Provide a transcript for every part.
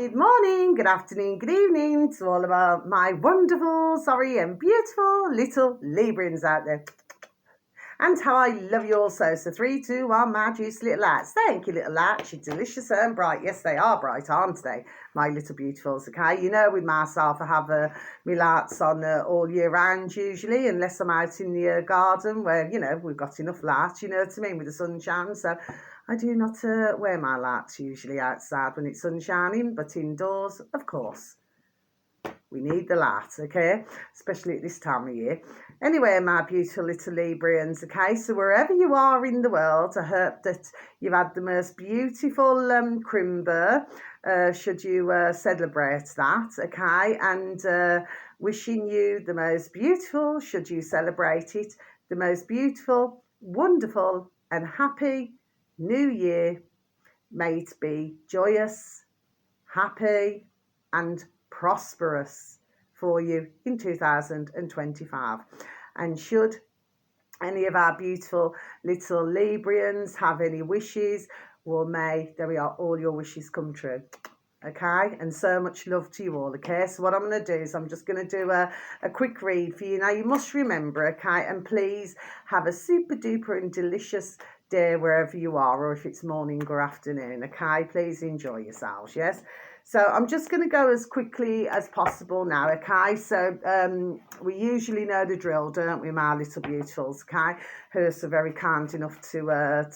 Good morning, good afternoon, good evening to all of my wonderful, and beautiful little Librans out there. And how I love you all so. So 3, 2, 1, my juicy little lights. Thank you, little lights. You're delicious and bright. Yes, they are bright, aren't they? My little beautifuls, okay? You know, with myself, I have my lights on all year round usually, unless I'm out in the garden where, you know, we've got enough light, you know what I mean, with the sunshine. So I do not wear my lights usually outside when it's sunshining, but indoors, of course. We need the light, okay? Especially at this time of year. Anyway, my beautiful little Librians, okay? So wherever you are in the world, I hope that you've had the most beautiful crimber, should you celebrate that, okay? And wishing you the most beautiful, should you celebrate it, the most beautiful, wonderful and happy New Year. May it be joyous, happy and prosperous for you in 2025. And should any of our beautiful little Librians have any wishes, well, may, there we are, all your wishes come true. Okay, and so much love to you all. Okay, so what I'm going to do is I'm just going to do a quick read for you. Now, you must remember, okay, and please have a super duper and delicious day wherever you are, or if it's morning or afternoon. Okay, please enjoy yourselves. Yes. So I'm just going to go as quickly as possible now, okay? So we usually know the drill, don't we, my little beautifuls, okay? Who are so very kind enough to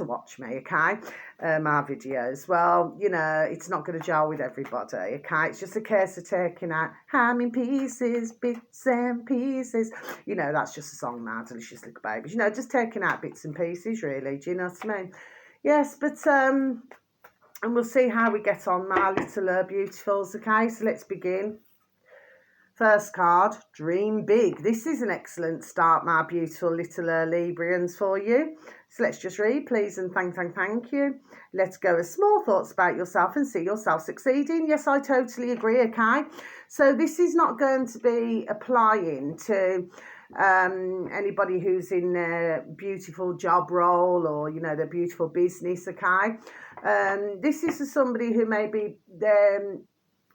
watch me, okay? My videos. Well, you know, it's not going to gel with everybody, okay? It's just a case of taking out ham in pieces, bits and pieces. You know, that's just a song, my delicious little babies. You know, just taking out bits and pieces, really. Do you know what I mean? Yes, but and we'll see how we get on, my little beautifuls, okay? So let's begin. First card, Dream Big. This is an excellent start, my beautiful little Librians, for you. So let's just read, please, and thank you. Let's go with small thoughts about yourself and see yourself succeeding. Yes, I totally agree, okay? So this is not going to be applying to anybody who's in their beautiful job role or, you know, their beautiful business, okay? This is for somebody who maybe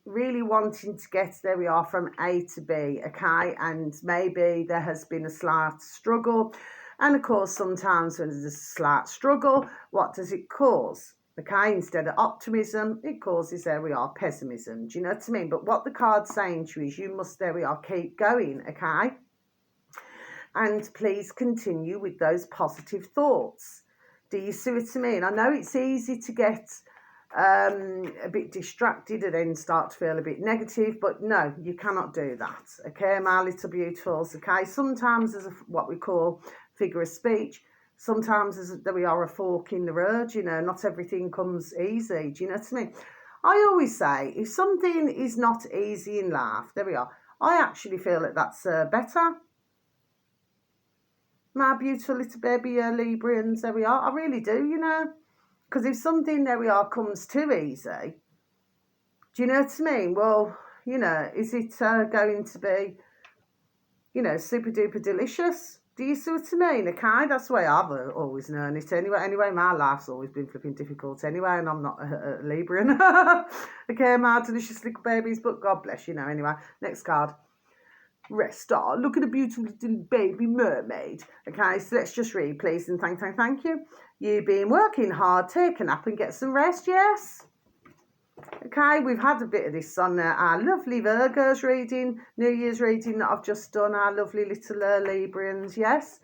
really wanting to get, there we are, from A to B, okay? And maybe there has been a slight struggle. And of course, sometimes when there's a slight struggle, what does it cause? Okay, instead of optimism, it causes, there we are, pessimism. Do you know what I mean? But what the card's saying to you is you must, there we are, keep going, okay? And please continue with those positive thoughts. Do you see what I mean? I know it's easy to get a bit distracted and then start to feel a bit negative, but no, you cannot do that, okay, my little beautifuls, okay? Sometimes there's what we call figure of speech. Sometimes there we are, a fork in the road, you know, not everything comes easy. Do you know what I mean? I always say, if something is not easy in life, there we are, I actually feel that that's better. My beautiful little baby Librians, there we are, I really do, you know. Because if something, there we are, comes too easy, do you know what I mean? Well, you know, is it going to be, you know, super duper delicious? Do you see what I mean? Okay, that's the way I've always known it anyway. Anyway, my life's always been flipping difficult anyway, and I'm not a Libran. Okay, my delicious little babies, but God bless you know. Anyway, next card. Rest. Oh, look at a beautiful little baby mermaid. Okay, so let's just read, please, and thank you. You've been working hard, take a nap and get some rest, yes? Okay, we've had a bit of this on our lovely Virgos reading, New Year's reading that I've just done, our lovely little Librians, yes?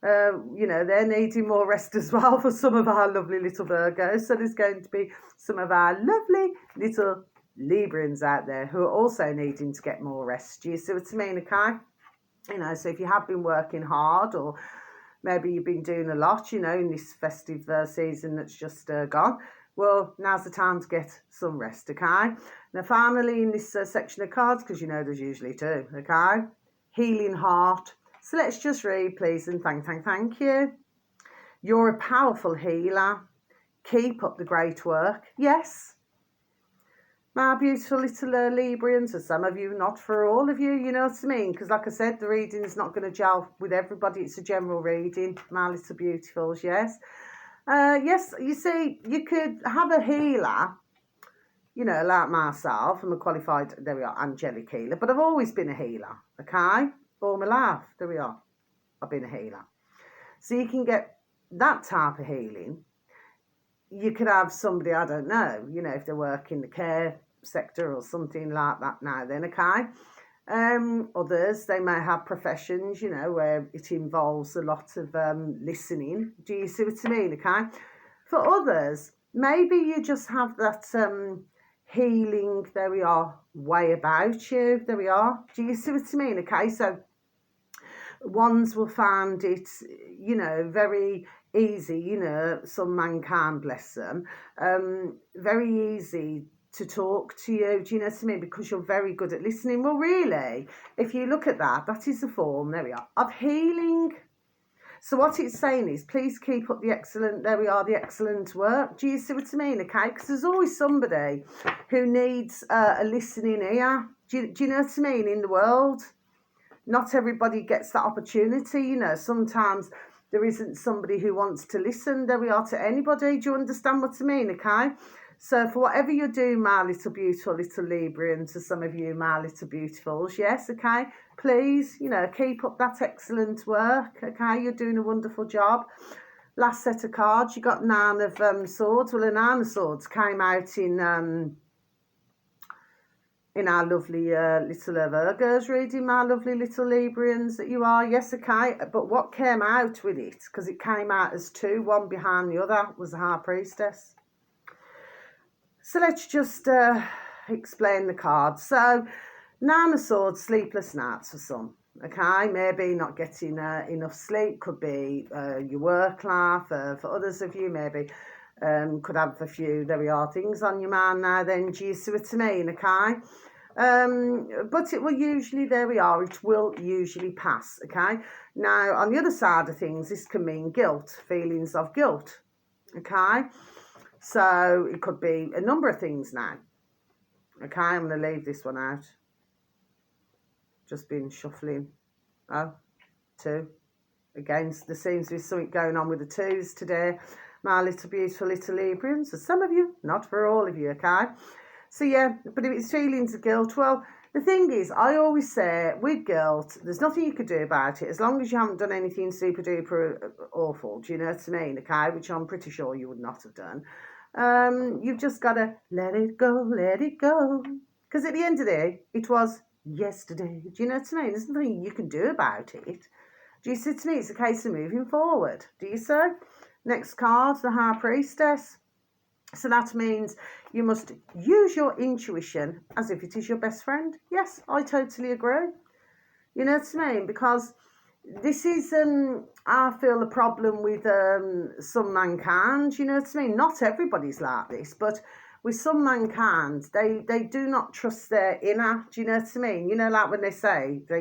You know, they're needing more rest as well for some of our lovely little Virgos. So there's going to be some of our lovely little Librians out there who are also needing to get more rest. Do you see what I mean, okay? You know, so if you have been working hard, or maybe you've been doing a lot, you know, in this festive season that's just gone, well, now's the time to get some rest, okay? Now, finally, in this section of cards, because you know there's usually two, okay? Healing heart. So let's just read, please, and thank you. You're a powerful healer. Keep up the great work. Yes. My beautiful little Librians, for some of you, not for all of you, you know what I mean? Because like I said, the reading is not going to gel with everybody. It's a general reading, my little beautifuls, yes? Yes, you see, you could have a healer, you know, like myself, I'm a qualified, there we are, angelic healer, but I've always been a healer, okay? All my life, there we are, I've been a healer. So you can get that type of healing. You could have somebody, I don't know, you know, if they work in the care sector or something like that now then, okay? Others, they may have professions, you know, where it involves a lot of listening. Do you see what I mean, okay? For others, maybe you just have that healing, there we are, way about you, there we are. Do you see what I mean, okay? So ones will find it, you know, very easy, you know, some mankind, bless them, very easy to talk to you, do you know what I mean? Because you're very good at listening. Well, really, if you look at that, that is a form, there we are, of healing. So what it's saying is, please keep up the excellent, there we are, the excellent work. Do you see what I mean, okay? Because there's always somebody who needs a listening ear. Do you know what I mean, in the world? Not everybody gets that opportunity, you know. Sometimes there isn't somebody who wants to listen, there we are, to anybody. Do you understand what I mean, okay? So for whatever you do, my little beautiful little Libra, and to some of you, my little beautifuls, yes, okay, please, you know, keep up that excellent work, okay? You're doing a wonderful job. Last set of cards, you got Nine of Swords. Well, a Nine of Swords came out in our lovely little Virgos reading, my lovely little Librians that you are. Yes, okay. But what came out with it, because it came out as two, one behind the other, was the High Priestess. So let's just explain the cards. So, Nine of Swords, sleepless nights for some. Okay, maybe not getting enough sleep, could be your work life. For others of you, maybe could have a few, there we are, things on your mind now then. Do you see what I mean, okay? But it will usually, there we are, it will usually pass, okay? Now, on the other side of things, this can mean guilt, feelings of guilt, okay? So it could be a number of things now, okay? I'm going to leave this one out. Just been shuffling. Oh, two. Again, there seems to be something going on with the twos today, my little beautiful little Librians. For some of you, not for all of you, okay? So yeah, but if it's feelings of guilt, well, the thing is, I always say, with guilt, there's nothing you could do about it, as long as you haven't done anything super duper awful, do you know what I mean, okay? Which I'm pretty sure you would not have done. You've just got to let it go, let it go. Because at the end of the day, it was yesterday, do you know what I mean? There's nothing you can do about it. Do you see what I mean? It's a case of moving forward, do you see? Next card, the High Priestess. So that means you must use your intuition as if it is your best friend. Yes, I totally agree. You know what I mean? Because this is, I feel, a problem with some mankind. You know what I mean? Not everybody's like this, but with some mankind, they do not trust their inner. Do you know what I mean? You know, like when they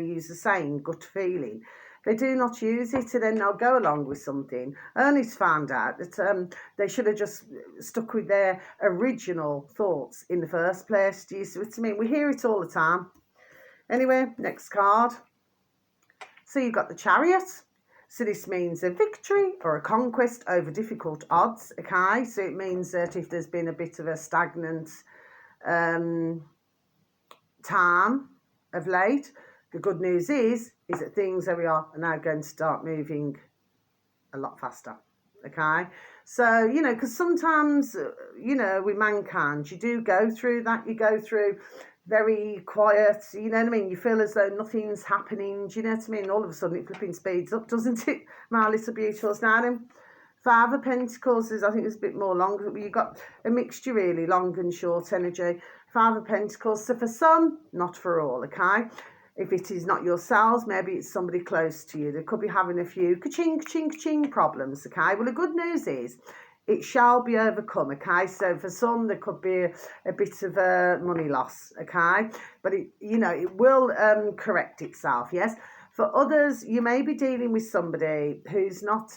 use the saying, gut feeling. They do not use it, and then they'll go along with something. Ernest found out that they should have just stuck with their original thoughts in the first place. Do you see what I mean? We hear it all the time. Anyway, next card. So you've got the Chariot. So this means a victory or a conquest over difficult odds, okay? So it means that if there's been a bit of a stagnant time of late, the good news is that things, there we are now going to start moving a lot faster, okay? So, you know, because sometimes, you know, with mankind, you do go through that. You go through very quiet, you know what I mean? You feel as though nothing's happening, do you know what I mean? All of a sudden it flipping speeds up, doesn't it? My little beautifuls. Now then, Five of Pentacles is, I think it's a bit more longer, but you've got a mixture really, long and short energy. Five of Pentacles. So for some, not for all, okay? If it is not yourselves, maybe it's somebody close to you. They could be having a few ka-ching, ka-ching, ka-ching problems, okay? Well, the good news is it shall be overcome, okay? So for some, there could be a bit of a money loss, okay? But, it, you know, it will correct itself, yes? For others, you may be dealing with somebody who's not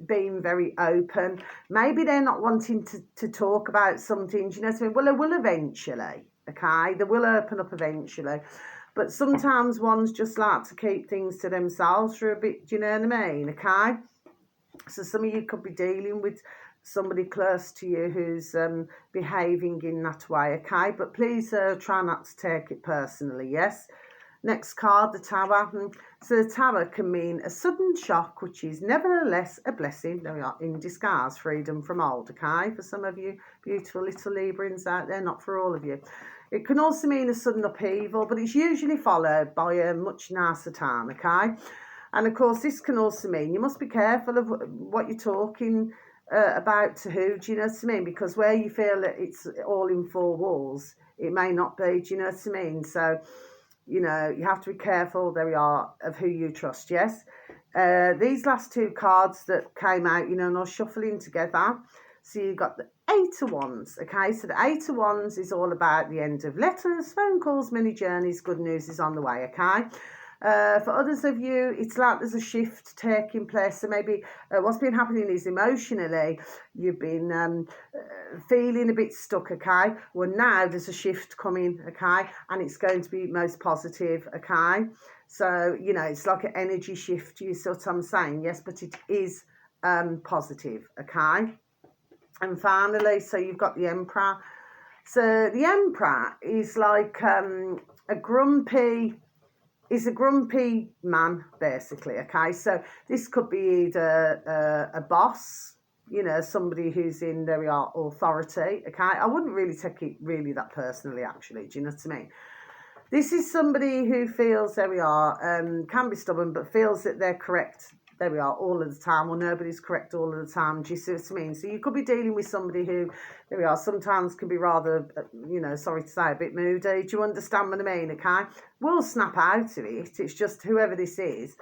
being very open. Maybe they're not wanting to talk about something, do you know what I mean? Well, they will eventually, okay? They will open up eventually. But sometimes ones just like to keep things to themselves for a bit, do you know what I mean, okay? So some of you could be dealing with somebody close to you who's behaving in that way, okay? But please try not to take it personally, yes? Next card, the Tower. So the Tower can mean a sudden shock, which is nevertheless a blessing. There we are, in disguise, freedom from old, okay? For some of you beautiful little Librans out there, not for all of you. It can also mean a sudden upheaval, but it's usually followed by a much nicer time, okay? And of course, this can also mean you must be careful of what you're talking about to who, do you know what I mean? Because where you feel that it's all in four walls, it may not be, do you know what I mean? So, you know, you have to be careful, there we are, of who you trust, yes? These last two cards that came out, you know, and I was shuffling together. So you've got the Eight of Wands, okay? So the Eight of Wands is all about the end of letters, phone calls, many journeys, good news is on the way, okay? For others of you, it's like there's a shift taking place. So maybe what's been happening is emotionally, you've been feeling a bit stuck, okay? Well, now there's a shift coming, okay? And it's going to be most positive, okay? So, you know, it's like an energy shift, you see what I'm saying? Yes, but it is positive, okay? And finally, so you've got the Emperor. So the Emperor is like a grumpy man, basically, okay? So this could be either a boss, you know, somebody who's in, there we are, authority, okay? I wouldn't really take it really that personally, actually, do you know what I mean? This is somebody who feels, there we are, can be stubborn, but feels that they're correct, there we are, all of the time, or nobody's correct all of the time, do you see what I mean? So you could be dealing with somebody who, there we are, sometimes can be rather, you know, sorry to say, a bit moody. Do you understand what I mean, okay? We'll snap out of it. It's just whoever this is,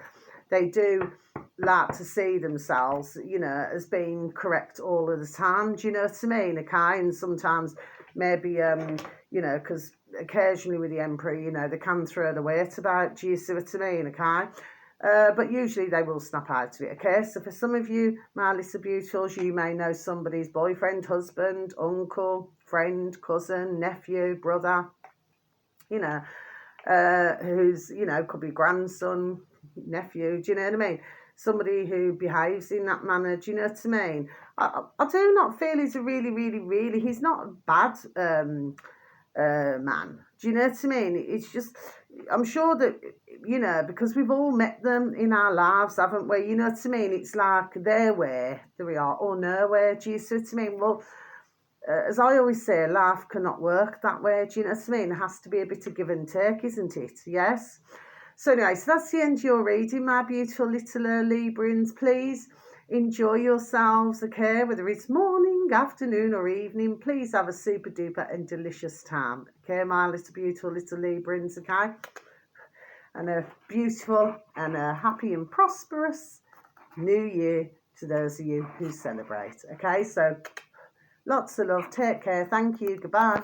they do like to see themselves, you know, as being correct all of the time. Do you know what I mean, okay? And sometimes maybe, you know, because occasionally with the Emperor, you know, they can throw the weight about. Do you see what I mean, okay? But usually they will snap out of it, okay? So for some of you, my little beautifuls, you may know somebody's boyfriend, husband, uncle, friend, cousin, nephew, brother, you know, who's, you know, could be grandson, nephew, do you know what I mean? Somebody who behaves in that manner, do you know what I mean? I do not feel he's a really, he's not a bad man. Do you know what I mean? It's just, I'm sure that, you know, because we've all met them in our lives, haven't we? You know what I mean? It's like they're where, there we are, or nowhere. Do you see what I mean? Well, as I always say, life cannot work that way. Do you know what I mean? There has to be a bit of give and take, isn't it? Yes? So anyway, so that's the end of your reading, my beautiful little Librans. Please enjoy yourselves, okay? Whether it's morning, afternoon or evening, please have a super duper and delicious time, okay? My little beautiful little Librans, okay? And a beautiful and a happy and prosperous new year to those of you who celebrate, okay? So lots of love, take care, thank you, goodbye.